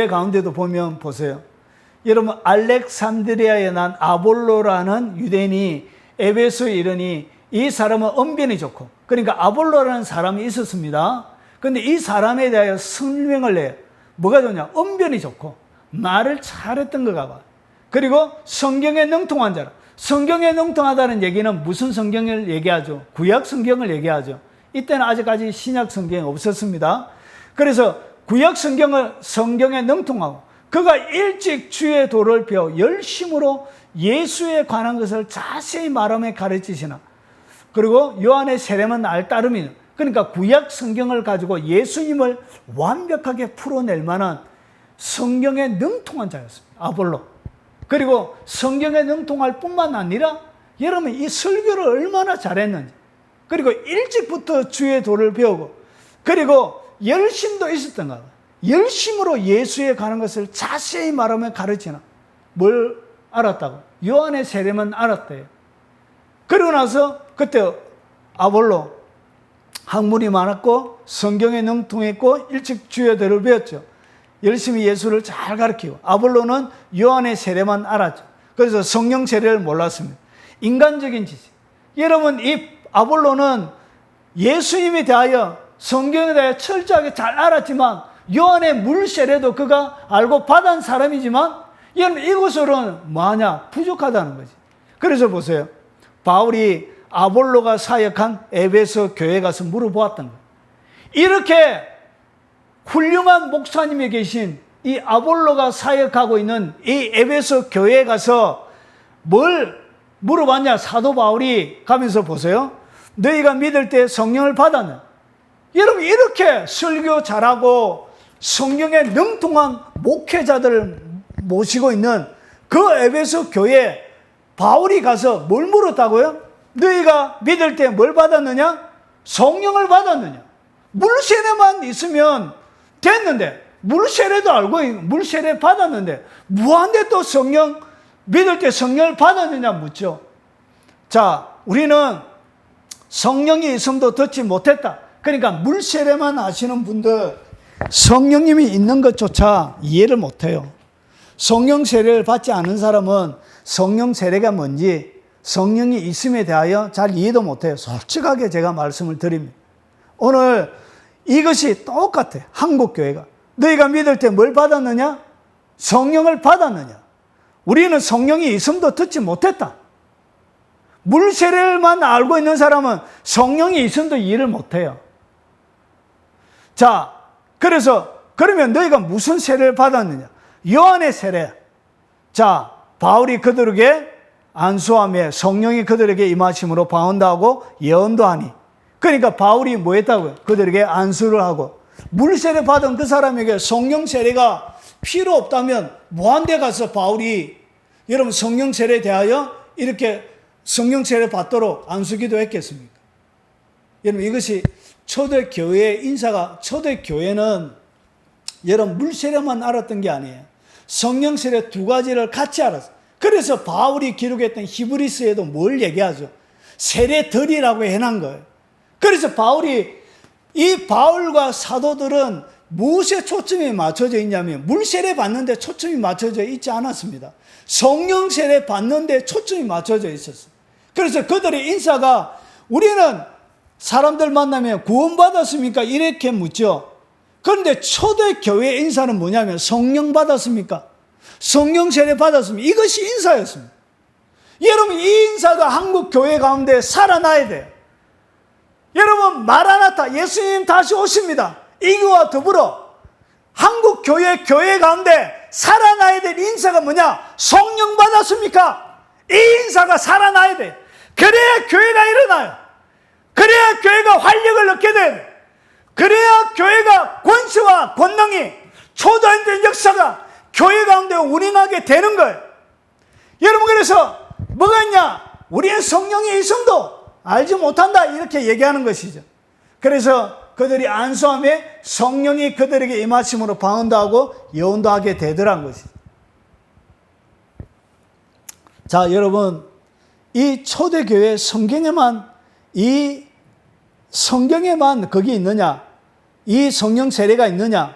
가운데도 보면 보세요. 여러분, 알렉산드리아에 난 아볼로라는 유대인이 에베소에 이르니 이 사람은 언변이 좋고, 그러니까 아볼로라는 사람이 있었습니다. 그런데 이 사람에 대하여 설명을 해요. 뭐가 좋냐? 언변이 좋고 말을 잘했던 거가 봐. 그리고 성경에 능통한 자라. 성경에 능통하다는 얘기는 무슨 성경을 얘기하죠? 구약 성경을 얘기하죠. 이때는 아직까지 신약 성경이 없었습니다. 그래서 구약 성경에 능통하고, 그가 일찍 주의 도를 배워 열심으로 예수에 관한 것을 자세히 말하며 가르치시나. 그리고 요한의 세례만 날 따름이는, 그러니까 구약 성경을 가지고 예수님을 완벽하게 풀어낼 만한 성경에 능통한 자였습니다. 아볼로. 그리고 성경에 능통할 뿐만 아니라 여러분 이 설교를 얼마나 잘했는지, 그리고 일찍부터 주의 도를 배우고, 그리고 열심도 있었던가 봐요. 열심으로 예수에 관한 것을 자세히 말하며 가르치나. 뭘 알았다고? 요한의 세례만 알았대요. 그러고 나서 그때 아볼로 학문이 많았고 성경에 능통했고 일찍 주의 도를 배웠죠. 열심히 예수를 잘 가르치고, 아볼로는 요한의 세례만 알았죠. 그래서 성령 세례를 몰랐습니다. 인간적인 지식. 여러분, 이 아볼로는 예수님에 대하여, 성경에 대하여 철저하게 잘 알았지만, 요한의 물 세례도 그가 알고 받은 사람이지만, 여러분 이것으로는 뭐하냐? 부족하다는 거지. 그래서 보세요. 바울이 아볼로가 사역한 에베소 교회에 가서 물어보았던 거예요. 이렇게 훌륭한 목사님이 계신 이 아볼로가 사역하고 있는 이 에베소 교회에 가서 뭘 물어봤냐? 사도 바울이 가면서 보세요. 너희가 믿을 때 성령을 받았냐? 여러분, 이렇게 설교 잘하고 성경에 능통한 목회자들을 모시고 있는 그 에베소 교회에 바울이 가서 뭘 물었다고요? 너희가 믿을 때 뭘 받았느냐? 성령을 받았느냐? 물세례만 있으면 됐는데, 물세례도 알고 물세례 받았는데 무한대 또 성령, 믿을 때 성령을 받았느냐 묻죠. 자, 우리는 성령이 있음도 듣지 못했다. 그러니까 물세례만 아시는 분들 성령님이 있는 것조차 이해를 못해요. 성령 세례를 받지 않은 사람은 성령 세례가 뭔지, 성령이 있음에 대하여 잘 이해도 못해요. 솔직하게 제가 말씀을 드립니다. 오늘 이것이 똑같아요. 한국교회가. 너희가 믿을 때 뭘 받았느냐? 성령을 받았느냐? 우리는 성령이 있음도 듣지 못했다. 물세례만 알고 있는 사람은 성령이 있음도 이해를 못해요. 자, 그래서 그러면 너희가 무슨 세례를 받았느냐? 요한의 세례. 자, 바울이 그들에게 안수하며 성령이 그들에게 임하심으로 방언도 하고 예언도 하니. 그러니까 바울이 뭐 했다고요? 그들에게 안수를 하고. 물세례 받은 그 사람에게 성령 세례가 필요 없다면 뭐한데 가서 바울이 여러분 성령 세례에 대하여 이렇게 성령 세례 받도록 안수기도 했겠습니까? 여러분, 이것이 초대교회 인사가, 초대교회는 여러분 물세례만 알았던 게 아니에요. 성령 세례 두 가지를 같이 알았어요. 그래서 바울이 기록했던 히브리서에도 뭘 얘기하죠? 세례들이라고 해놓은 거예요. 그래서 이 바울과 사도들은 무엇에 초점이 맞춰져 있냐면 물세례 받는데 초점이 맞춰져 있지 않았습니다. 성령 세례 받는데 초점이 맞춰져 있었어요. 그래서 그들의 인사가, 우리는 사람들 만나면 구원받았습니까? 이렇게 묻죠. 그런데 초대교회 인사는 뭐냐면 성령 받았습니까? 성령 세례 받았습니까? 이것이 인사였습니다. 여러분, 이 인사가 한국 교회 가운데 살아나야 돼요. 여러분, 마라나타, 예수님 다시 오십니다. 이거와 더불어 한국 교회 가운데 살아나야 될 인사가 뭐냐? 성령 받았습니까? 이 인사가 살아나야 돼. 그래야 교회가 일어나요. 그래야 교회가 활력을 얻게 돼요. 그래야 교회가 권세와 권능이, 초자연된 역사가 교회 가운데 운행하게 되는 거예요. 여러분, 그래서 뭐가 있냐? 우리의 성령의 있음도 알지 못한다, 이렇게 얘기하는 것이죠. 그래서 그들이 안수하며 성령이 그들에게 임하심으로 방언도 하고 예언도 하게 되더란 것이죠. 자, 여러분, 이 초대교회 성경에만 거기 있느냐? 이 성령 세례가 있느냐?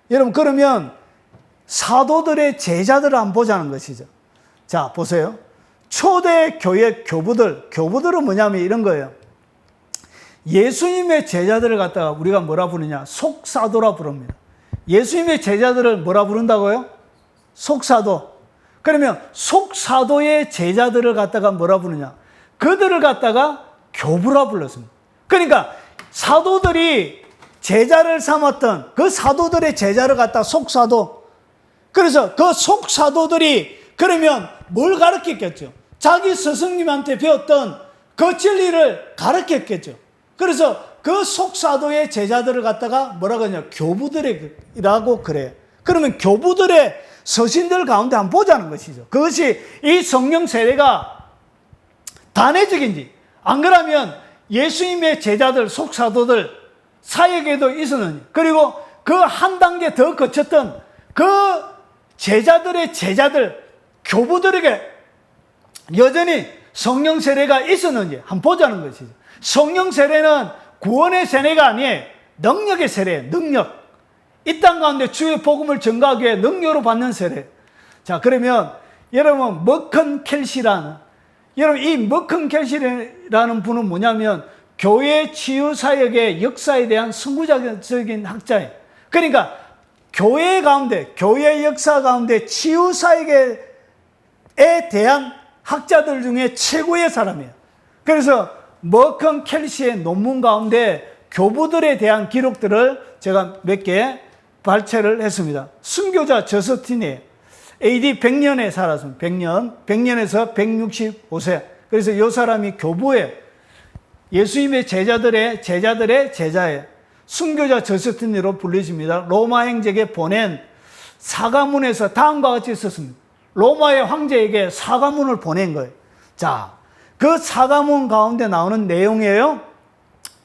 여러분, 그러면 사도들의 제자들을 한번 보자는 것이죠. 자, 보세요. 초대 교회 교부들은 뭐냐면 이런 거예요. 예수님의 제자들을 갖다가 우리가 뭐라 부르냐? 속사도라 부릅니다. 예수님의 제자들을 뭐라 부른다고요? 속사도. 그러면 속사도의 제자들을 갖다가 뭐라 부르냐? 그들을 갖다가 교부라 불렀습니다. 그러니까 사도들이 제자를 삼았던 그 사도들의 제자를 갖다가 속사도. 그래서 그 속사도들이 그러면 뭘 가르쳤겠죠? 자기 스승님한테 배웠던 그 진리를 가르쳤겠죠. 그래서 그 속사도의 제자들을 갖다가 뭐라고 하냐? 교부들이라고 그래요. 그러면 교부들의 서신들 가운데 한번 보자는 것이죠. 그것이 이 성령 세례가 단회적인지, 안 그러면 예수님의 제자들, 속사도들 사역에도 있었느니, 그리고 그 한 단계 더 거쳤던 그 제자들의 제자들, 교부들에게 여전히 성령 세례가 있었는지 한번 보자는 것이죠. 성령 세례는 구원의 세례가 아니에요. 능력의 세례예요. 능력. 이 땅 가운데 주의 복음을 전가하기 위해 능력으로 받는 세례. 자, 그러면 여러분 머큰 켈시라는, 여러분 이 머큰 켈시라는 분은 뭐냐면 교회 치유 사역의 역사에 대한 선구자적인 학자예요. 그러니까 교회 가운데, 교회 역사 가운데 치유 사역에 대한 학자들 중에 최고의 사람이에요. 그래서 머큰 켈시의 논문 가운데 교부들에 대한 기록들을 제가 몇 개 발췌를 했습니다. 순교자 저스틴이 AD 100년에 살았습니다. 100년에서 165세. 그래서 이 사람이 교부예요. 예수님의 제자들의 제자예요. 순교자 저스틴으로 불리십니다. 로마 행적에 보낸 사가문에서 다음과 같이 썼습니다. 로마의 황제에게 사가문을 보낸 거예요. 자, 그 사가문 가운데 나오는 내용이에요.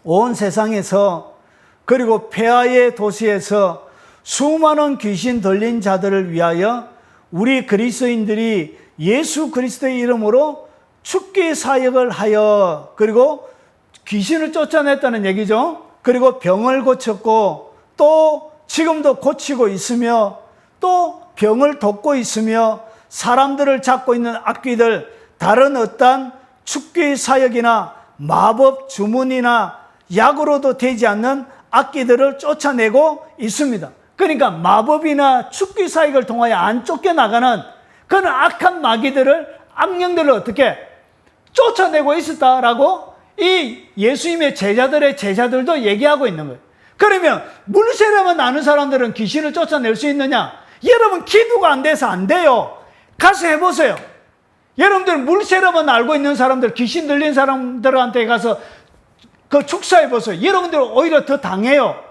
온 세상에서, 그리고 폐하의 도시에서 수많은 귀신 들린 자들을 위하여 우리 그리스도인들이 예수 그리스도의 이름으로 축기 사역을 하여, 그리고 귀신을 쫓아냈다는 얘기죠. 그리고 병을 고쳤고 또 지금도 고치고 있으며 또 병을 돕고 있으며 사람들을 잡고 있는 악귀들, 다른 어떤 축기 사역이나 마법 주문이나 약으로도 되지 않는 악귀들을 쫓아내고 있습니다. 그러니까 마법이나 축기 사역을 통하여 안 쫓겨나가는 그런 악한 마귀들을, 악령들을 어떻게 쫓아내고 있었다라고 이 예수님의 제자들의 제자들도 얘기하고 있는 거예요. 그러면 물세례만 아는 사람들은 귀신을 쫓아낼 수 있느냐? 여러분 기도가 안 돼서 안 돼요. 가서 해보세요. 여러분들 물세례만 알고 있는 사람들, 귀신 들린 사람들한테 가서 그 축사해보세요. 여러분들 오히려 더 당해요.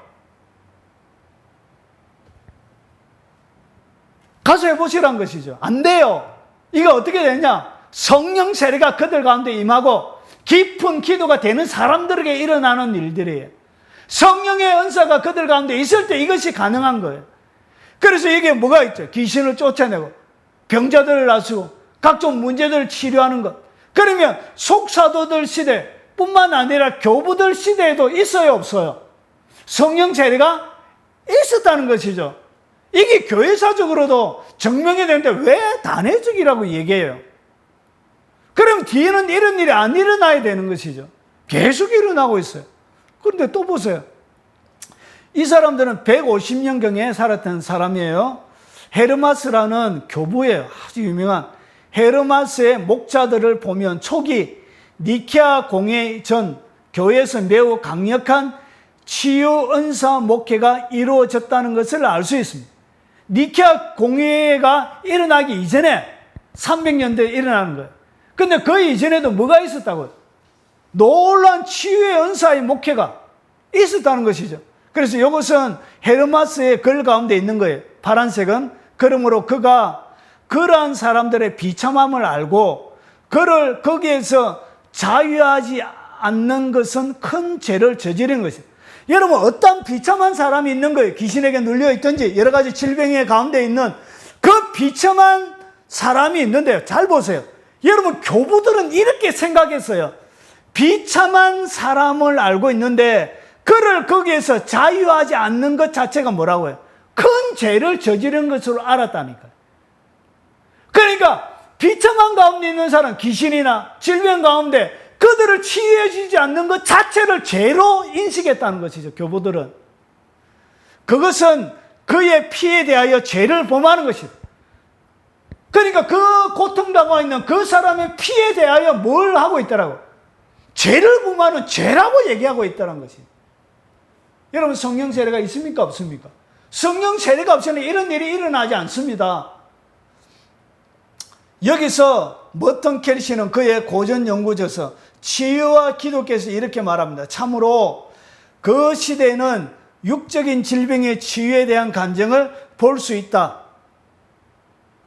가서 해보시란 것이죠. 안 돼요. 이거 어떻게 되냐? 성령 세례가 그들 가운데 임하고 깊은 기도가 되는 사람들에게 일어나는 일들이에요. 성령의 은사가 그들 가운데 있을 때 이것이 가능한 거예요. 그래서 이게 뭐가 있죠? 귀신을 쫓아내고 병자들을 낫고 각종 문제들을 치료하는 것. 그러면 속사도들 시대뿐만 아니라 교부들 시대에도 있어요, 없어요? 성령 세례가 있었다는 것이죠. 이게 교회사적으로도 증명이 되는데 왜 단회적이라고 얘기해요? 그럼 뒤에는 이런 일이 안 일어나야 되는 것이죠. 계속 일어나고 있어요. 그런데 또 보세요. 이 사람들은 150년경에 살았던 사람이에요. 헤르마스라는 교부예요. 아주 유명한. 헤르마스의 목자들을 보면 초기 니케아 공회 전 교회에서 매우 강력한 치유 은사 목회가 이루어졌다는 것을 알 수 있습니다. 니케아 공회가 일어나기 이전에 300년대에 일어나는 거예요. 근데 그 이전에도 뭐가 있었다고요? 놀라운 치유의 은사의 목회가 있었다는 것이죠. 그래서 이것은 헤르마스의 글 가운데 있는 거예요. 파란색은. 그러므로 그가 그러한 사람들의 비참함을 알고 그를 거기에서 자유하지 않는 것은 큰 죄를 저지른 것이에요. 여러분 어떤 비참한 사람이 있는 거예요. 귀신에게 눌려있든지 여러 가지 질병의 가운데 있는 그 비참한 사람이 있는데요. 잘 보세요. 여러분 교부들은 이렇게 생각했어요. 비참한 사람을 알고 있는데 그를 거기에서 자유하지 않는 것 자체가 뭐라고 해요? 큰 죄를 저지른 것으로 알았다니까요. 그러니까 비참한 가운데 있는 사람, 귀신이나 질병 가운데 그들을 치유해 주지 않는 것 자체를 죄로 인식했다는 것이죠. 교부들은. 그것은 그의 피에 대하여 죄를 범하는 것이죠. 그러니까 그 고통당하고 있는 그 사람의 피에 대하여 뭘 하고 있더라고? 죄를 범하는 죄라고 얘기하고 있다는 것이죠. 여러분, 성령 세례가 있습니까? 없습니까? 성령 세례가 없이는 이런 일이 일어나지 않습니다. 여기서 머튼 켈시는 그의 고전 연구저서 치유와 기독교에서 이렇게 말합니다. 참으로 그 시대에는 육적인 질병의 치유에 대한 간증을 볼 수 있다.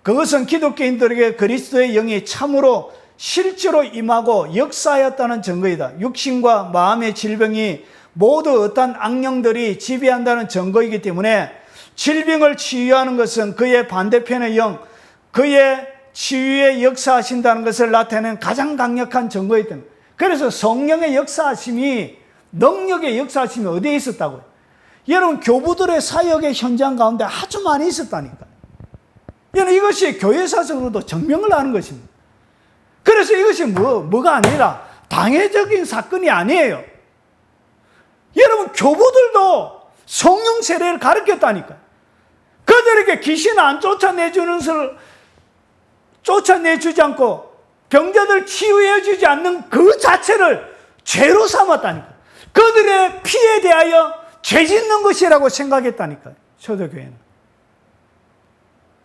그것은 기독교인들에게 그리스도의 영이 참으로 실제로 임하고 역사하였다는 증거이다. 육신과 마음의 질병이 모두 어떤 악령들이 지배한다는 증거이기 때문에 질병을 치유하는 것은 그의 반대편의 영, 그의 치유에 역사하신다는 것을 나타내는 가장 강력한 증거이다. 그래서 성령의 역사하심이, 능력의 역사하심이 어디에 있었다고요? 여러분, 교부들의 사역의 현장 가운데 아주 많이 있었다니까요. 여러분, 이것이 교회사적으로도 증명을 하는 것입니다. 그래서 이것이 뭐가 아니라 당회적인 사건이 아니에요. 여러분, 교부들도 성령 세례를 가르쳤다니까요. 그들에게 귀신 안 쫓아내주는 것을 쫓아내주지 않고 병자들 치유해 주지 않는 그 자체를 죄로 삼았다니까요. 그들의 피에 대하여 죄 짓는 것이라고 생각했다니까요. 초대교회는.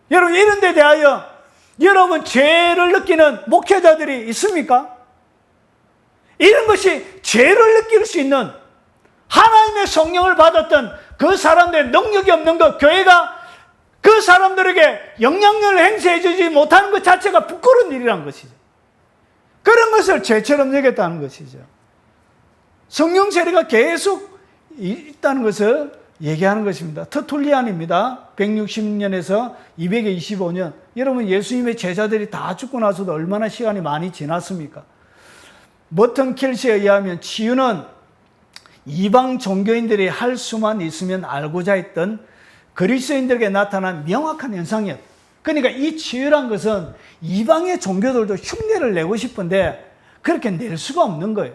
여러분, 이런 데 대하여 여러분 죄를 느끼는 목회자들이 있습니까? 이런 것이 죄를 느낄 수 있는 하나님의 성령을 받았던 그 사람들의 능력이 없는 것, 교회가 그 사람들에게 영향력을 행사해 주지 못하는 것 자체가 부끄러운 일이라는 것이죠. 그런 것을 죄처럼 여겼다는 것이죠. 성령 세례가 계속 있다는 것을 얘기하는 것입니다. 터툴리안입니다. 160년에서 225년. 여러분, 예수님의 제자들이 다 죽고 나서도 얼마나 시간이 많이 지났습니까? 머튼 켈시에 의하면 치유는 이방 종교인들이 할 수만 있으면 알고자 했던 그리스도인들에게 나타난 명확한 현상이었다. 그러니까 이 치유란 것은 이방의 종교들도 흉내를 내고 싶은데 그렇게 낼 수가 없는 거예요.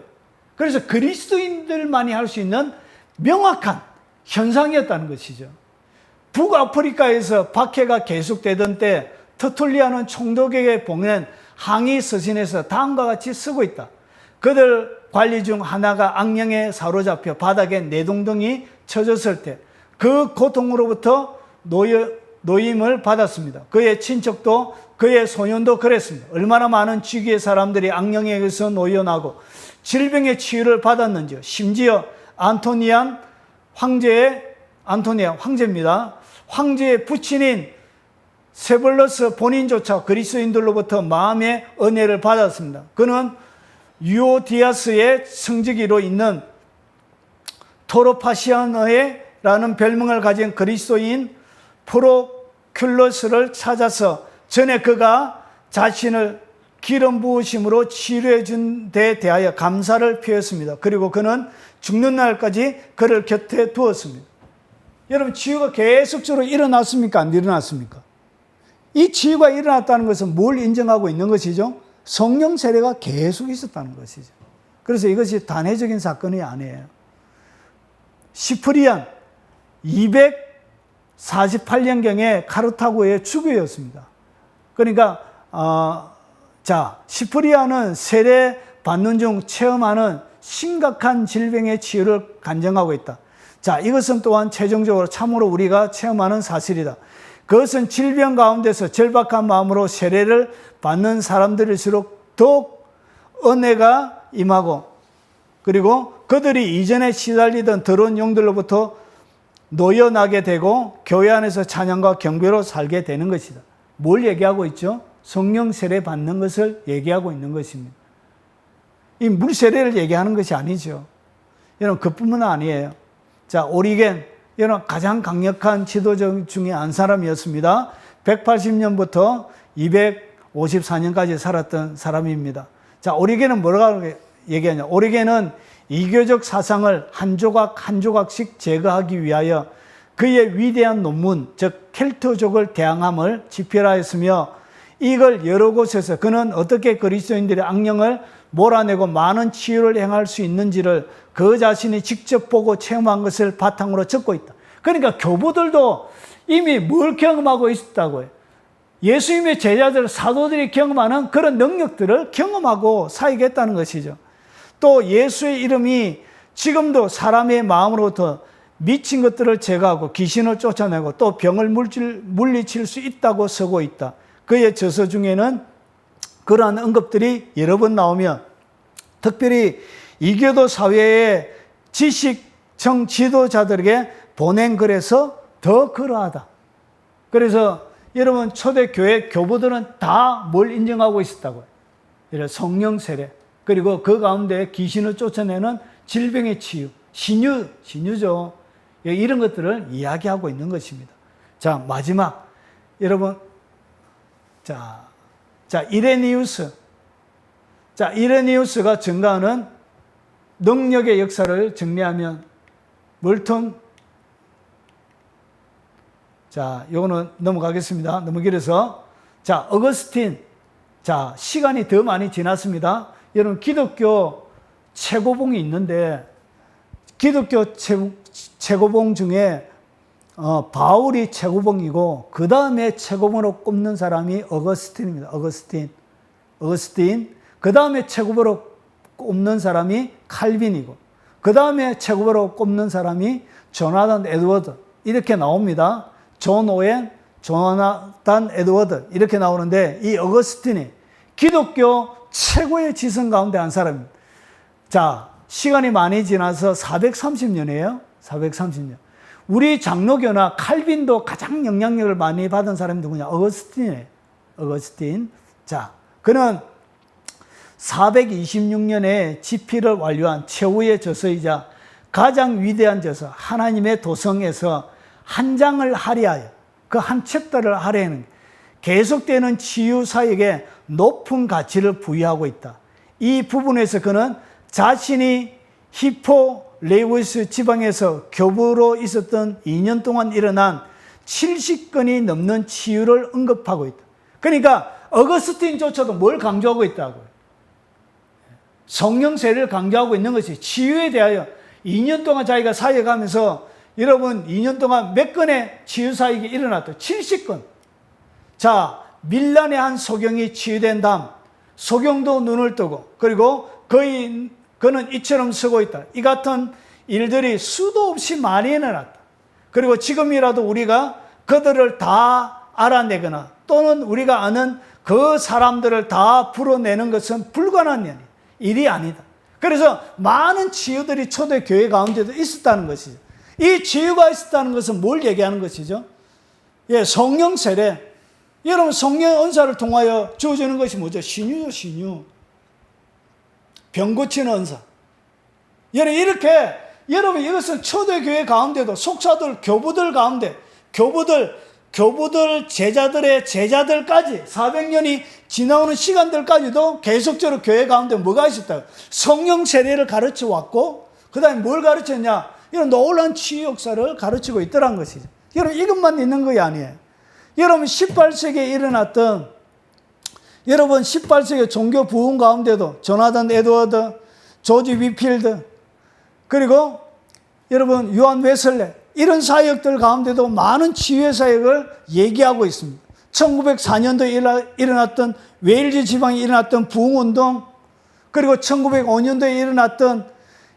그래서 그리스도인들만이 할 수 있는 명확한 현상이었다는 것이죠. 북아프리카에서 박해가 계속되던 때 터툴리안은 총독에게 보낸 항의 서신에서 다음과 같이 쓰고 있다. 그들 관리 중 하나가 악령에 사로잡혀 바닥에 내동댕이 쳐졌을 때 그 고통으로부터 노임을 받았습니다. 그의 친척도 그의 소년도 그랬습니다. 얼마나 많은 지귀의 사람들이 악령에 의해서 노여나고 질병의 치유를 받았는지요. 심지어 안토니안 황제입니다. 황제의 부친인 세벌러스 본인조차 그리스도인들로부터 마음의 은혜를 받았습니다. 그는 유오디아스의 성지기로 있는 토로파시아너에라는 별명을 가진 그리스도인 프로큘러스를 찾아서 전에 그가 자신을 기름 부으심으로 치료해 준 데 대하여 감사를 표했습니다. 그리고 그는 죽는 날까지 그를 곁에 두었습니다. 여러분, 치유가 계속적으로 일어났습니까? 안 일어났습니까? 이 치유가 일어났다는 것은 뭘 인정하고 있는 것이죠? 성령 세례가 계속 있었다는 것이죠. 그래서 이것이 단회적인 사건이 아니에요. 시프리안 248년경에 카르타고의 주교였습니다. 그러니까 시프리안은 세례 받는 중 체험하는 심각한 질병의 치유를 간증하고 있다. 자, 이것은 또한 최종적으로 참으로 우리가 체험하는 사실이다. 그것은 질병 가운데서 절박한 마음으로 세례를 받는 사람들일수록 더욱 은혜가 임하고, 그리고 그들이 이전에 시달리던 더러운 영들로부터 놓여나게 되고 교회 안에서 찬양과 경배로 살게 되는 것이다. 뭘 얘기하고 있죠? 성령 세례 받는 것을 얘기하고 있는 것입니다. 이 물 세례를 얘기하는 것이 아니죠. 여러분, 그뿐만 아니에요. 자, 오리겐, 여러분, 가장 강력한 지도자 중에 한 사람이었습니다. 180년부터 254년까지 살았던 사람입니다. 자, 오리겐은 뭐라고 얘기하냐? 오리겐은 이교적 사상을 한 조각 한 조각씩 제거하기 위하여 그의 위대한 논문, 즉 켈트족을 대항함을 지표하였으며 이걸 여러 곳에서 그는 어떻게 그리스도인들의 악령을 몰아내고 많은 치유를 행할 수 있는지를 그 자신이 직접 보고 체험한 것을 바탕으로 적고 있다. 그러니까 교부들도 이미 뭘 경험하고 있었다고요? 예수님의 제자들, 사도들이 경험하는 그런 능력들을 경험하고 사역했다는 것이죠. 또 예수의 이름이 지금도 사람의 마음으로부터 미친 것들을 제거하고 귀신을 쫓아내고 또 병을 물리칠 수 있다고 쓰고 있다. 그의 저서 중에는 그러한 언급들이 여러 번 나오며 특별히 이교도 사회의 지식청 지도자들에게 보낸 글에서 더 그러하다. 그래서 여러분 초대교회 교부들은 다 뭘 인정하고 있었다고요? 이런 성령 세례, 그리고 그 가운데 귀신을 쫓아내는 질병의 치유, 신유죠. 이런 것들을 이야기하고 있는 것입니다. 자, 마지막 여러분, 자 이레니우스. 자, 이레니우스가 증가하는 능력의 역사를 정리하면 멀톤. 자, 요거는 넘어가겠습니다. 너무 길어서. 자, 어거스틴. 자, 시간이 더 많이 지났습니다. 여러분, 기독교 최고봉이 있는데, 기독교 최고봉 중에 바울이 최고봉이고, 그 다음에 최고봉으로 꼽는 사람이 어거스틴입니다. 어거스틴. 그 다음에 최고봉으로 꼽는 사람이 칼빈이고, 그 다음에 최고봉으로 꼽는 사람이 조나단 에드워드. 이렇게 나옵니다. 존 오웬, 조나단 에드워드 이렇게 나오는데 이 어거스틴이 기독교 최고의 지성 가운데 한 사람입니다. 자, 시간이 많이 지나서 430년이에요. 430년. 우리 장로교나 칼빈도 가장 영향력을 많이 받은 사람이 누구냐? 어거스틴이에요. 어거스틴. 자, 그는 426년에 집필을 완료한 최후의 저서이자 가장 위대한 저서 하나님의 도성에서 한 장을 할애하여 그 한 챕터를 할애하는 계속되는 치유 사역에 높은 가치를 부여하고 있다. 이 부분에서 그는 자신이 히포레우스 지방에서 교부로 있었던 2년 동안 일어난 70건이 넘는 치유를 언급하고 있다. 그러니까 어거스틴조차도 뭘 강조하고 있다고요? 성령 세례를 강조하고 있는 것이 치유에 대하여 2년 동안 자기가 사역하면서 여러분 2년 동안 몇 건의 치유 사역이 일어났다. 70건. 자, 밀란의 한 소경이 치유된 다음 소경도 눈을 뜨고 그리고 그는 이처럼 쓰고 있다. 이 같은 일들이 수도 없이 많이 일어났다. 그리고 지금이라도 우리가 그들을 다 알아내거나 또는 우리가 아는 그 사람들을 다 불어내는 것은 불가능한 일이 아니다. 그래서 많은 치유들이 초대교회 가운데도 있었다는 것이죠. 이 치유가 있었다는 것은 뭘 얘기하는 것이죠? 예, 성령 세례. 여러분, 성령 은사를 통하여 주어지는 것이 뭐죠? 신유죠, 신유. 병 고치는 은사. 여러분, 이것은 초대교회 가운데도 속사들, 교부들 가운데, 교부들 제자들의 제자들까지 400년이 지나오는 시간들까지도 계속적으로 교회 가운데 뭐가 있었다? 성령 세례를 가르쳐 왔고, 그 다음에 뭘 가르쳤냐? 이런 놀라운 치유 역사를 가르치고 있더란 것이죠. 여러분, 이것만 있는 것이 아니에요. 여러분, 18세기에 일어났던, 여러분, 18세기 종교 부흥 가운데도 조나단 에드워드, 조지 위필드, 그리고 여러분, 요한 웨슬레, 이런 사역들 가운데도 많은 치유의 사역을 얘기하고 있습니다. 1904년도에 일어났던 웨일즈 지방에 일어났던 부흥운동, 그리고 1905년도에 일어났던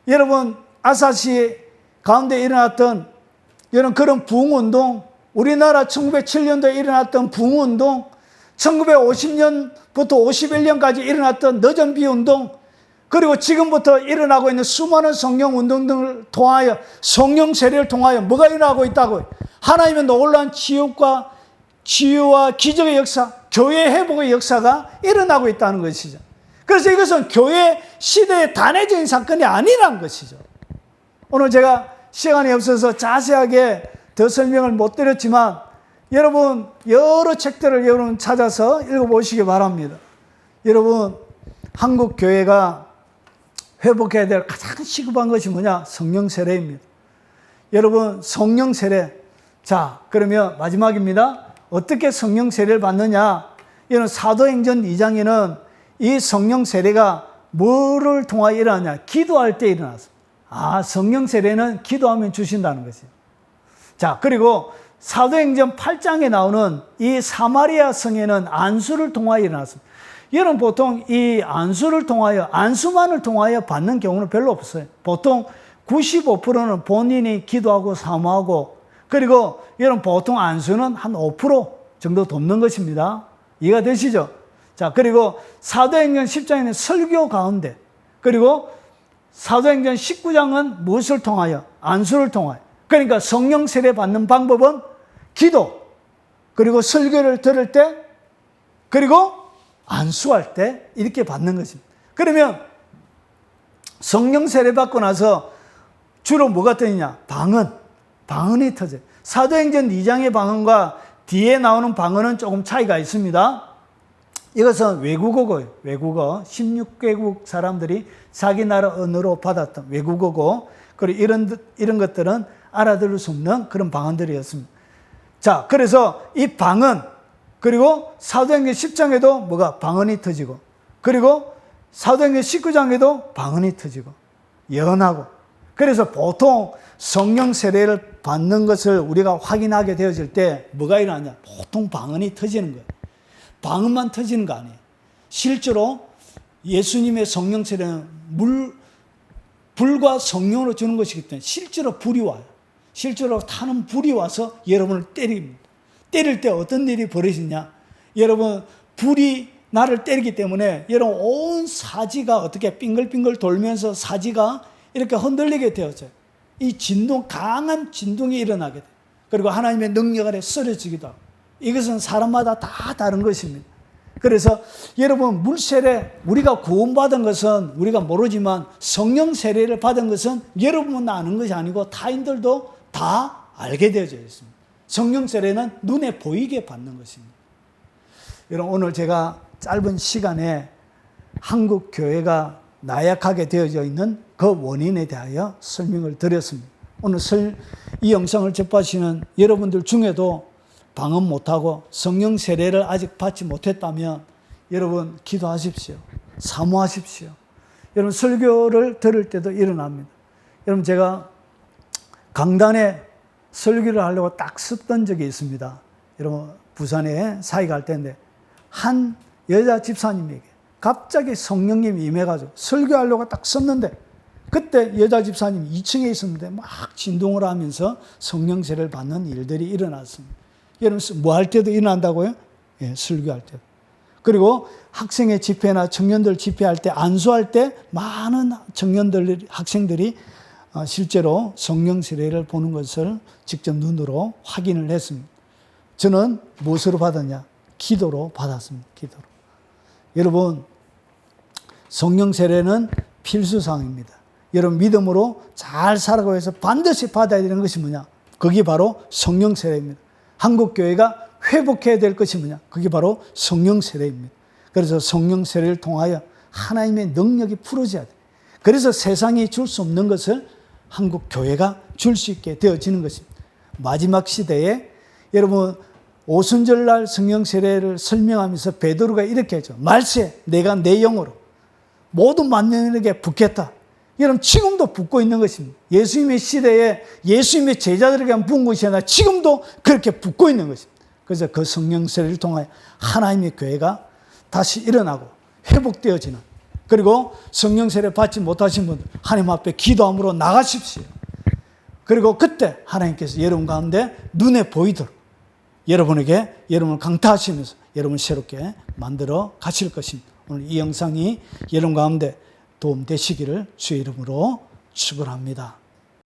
여러분 아사시 가운데 일어났던 이런 그런 부흥운동, 우리나라 1907년도에 일어났던 부흥운동, 1950년부터 51년까지 일어났던 너전비운동, 그리고 지금부터 일어나고 있는 수많은 성령운동 등을 통하여 성령 세례를 통하여 뭐가 일어나고 있다고요? 하나님의 놀라운 치유와 기적의 역사, 교회 회복의 역사가 일어나고 있다는 것이죠. 그래서 이것은 교회 시대의 단회적인 사건이 아니라는 것이죠. 오늘 제가 시간이 없어서 자세하게 더 설명을 못 드렸지만 여러분 여러 책들을 여러분 찾아서 읽어보시기 바랍니다. 여러분 한국 교회가 회복해야 될 가장 시급한 것이 뭐냐? 성령 세례입니다. 여러분 성령 세례, 자, 그러면 마지막입니다. 어떻게 성령 세례를 받느냐? 이런 사도행전 2장에는 이 성령 세례가 뭐를 통하여 일어나냐? 기도할 때 일어났습니다. 아, 성령 세례는 기도하면 주신다는 거죠. 자, 그리고 사도행전 8장에 나오는 이 사마리아 성에는 안수를 통하여 일어났습니다. 여러분, 보통 이 안수를 통하여, 안수만을 통하여 받는 경우는 별로 없어요. 보통 95%는 본인이 기도하고 사모하고, 그리고 여러분 보통 안수는 한 5% 정도 돕는 것입니다. 이해가 되시죠? 자, 그리고 사도행전 10장에는 설교 가운데, 그리고 사도행전 19장은 무엇을 통하여? 안수를 통하여. 그러니까 성령 세례 받는 방법은 기도, 그리고 설교를 들을 때, 그리고 안수할 때 이렇게 받는 것입니다. 그러면 성령 세례 받고 나서 주로 뭐가 터지냐? 방언이 터져요. 사도행전 2장의 방언과 뒤에 나오는 방언은 조금 차이가 있습니다. 이것은 외국어고요. 외국어. 16개국 사람들이 자기 나라 언어로 받았던 외국어고, 그리고 이런 것들은 알아들을 수 없는 그런 방언들이었습니다. 자, 그래서 이 방언, 그리고 사도행전 10장에도 뭐가 방언이 터지고, 그리고 사도행전 19장에도 방언이 터지고, 예언하고. 그래서 보통 성령 세례를 받는 것을 우리가 확인하게 되어질 때 뭐가 일어나냐? 보통 방언이 터지는 거예요. 방언만 터지는 거 아니에요. 실제로 예수님의 성령 세례는 불과 성령으로 주는 것이기 때문에 실제로 불이 와요. 실제로 타는 불이 와서 여러분을 때립니다. 때릴 때 어떤 일이 벌어지냐? 여러분, 불이 나를 때리기 때문에 여러분 온 사지가 어떻게 빙글빙글 돌면서 사지가 이렇게 흔들리게 되었어요. 이 진동, 강한 진동이 일어나게 돼요. 그리고 하나님의 능력 아래 쓰러지기도 하고. 이것은 사람마다 다 다른 것입니다. 그래서 여러분, 물세례, 우리가 구원받은 것은 우리가 모르지만 성령 세례를 받은 것은 여러분만 아는 것이 아니고 타인들도 다 알게 되어져 있습니다. 성령 세례는 눈에 보이게 받는 것입니다. 여러분, 오늘 제가 짧은 시간에 한국 교회가 나약하게 되어져 있는 그 원인에 대하여 설명을 드렸습니다. 오늘 이 영상을 접하시는 여러분들 중에도 방언 못하고 성령 세례를 아직 받지 못했다면 여러분 기도하십시오. 사모하십시오. 여러분 설교를 들을 때도 일어납니다. 여러분 제가 강단에 설교를 하려고 딱 섰던 적이 있습니다. 여러분 부산에 사역을 할 때인데 한 여자 집사님에게 갑자기 성령님이 임해가지고 설교하려고 딱 섰는데 그때 여자 집사님이 2층에 있었는데 막 진동을 하면서 성령 세례를 받는 일들이 일어났습니다. 여러분 뭐 할 때도 일어난다고요? 예, 설교할 때. 그리고 학생의 집회나 청년들 집회할 때 안수할 때 많은 청년들 학생들이 실제로 성령 세례를 보는 것을 직접 눈으로 확인을 했습니다. 저는 무엇으로 받았냐? 기도로 받았습니다. 기도로. 여러분 성령 세례는 필수사항입니다. 여러분 믿음으로 잘 살아가기 위해서 반드시 받아야 되는 것이 뭐냐? 그게 바로 성령 세례입니다. 한국 교회가 회복해야 될 것이 뭐냐? 그게 바로 성령 세례입니다. 그래서 성령 세례를 통하여 하나님의 능력이 풀어져야 돼. 그래서 세상이 줄 수 없는 것을 한국 교회가 줄 수 있게 되어지는 것입니다. 마지막 시대에 여러분 오순절날 성령 세례를 설명하면서 베드로가 이렇게 했죠. 말세 내가 내 영으로 모든 만민에게 붓겠다. 여러분 지금도 붓고 있는 것입니다. 예수님의 시대에 예수님의 제자들에게 부은 것이 아니라 지금도 그렇게 붓고 있는 것입니다. 그래서 그 성령 세례를 통하여 하나님의 교회가 다시 일어나고 회복되어지는, 그리고 성령 세례 받지 못하신 분들 하나님 앞에 기도함으로 나가십시오. 그리고 그때 하나님께서 여러분 가운데 눈에 보이도록 여러분을 강타하시면서 여러분을 새롭게 만들어 가실 것입니다. 오늘 이 영상이 여러분 가운데 도움 되시기를 주의 이름으로 축원합니다.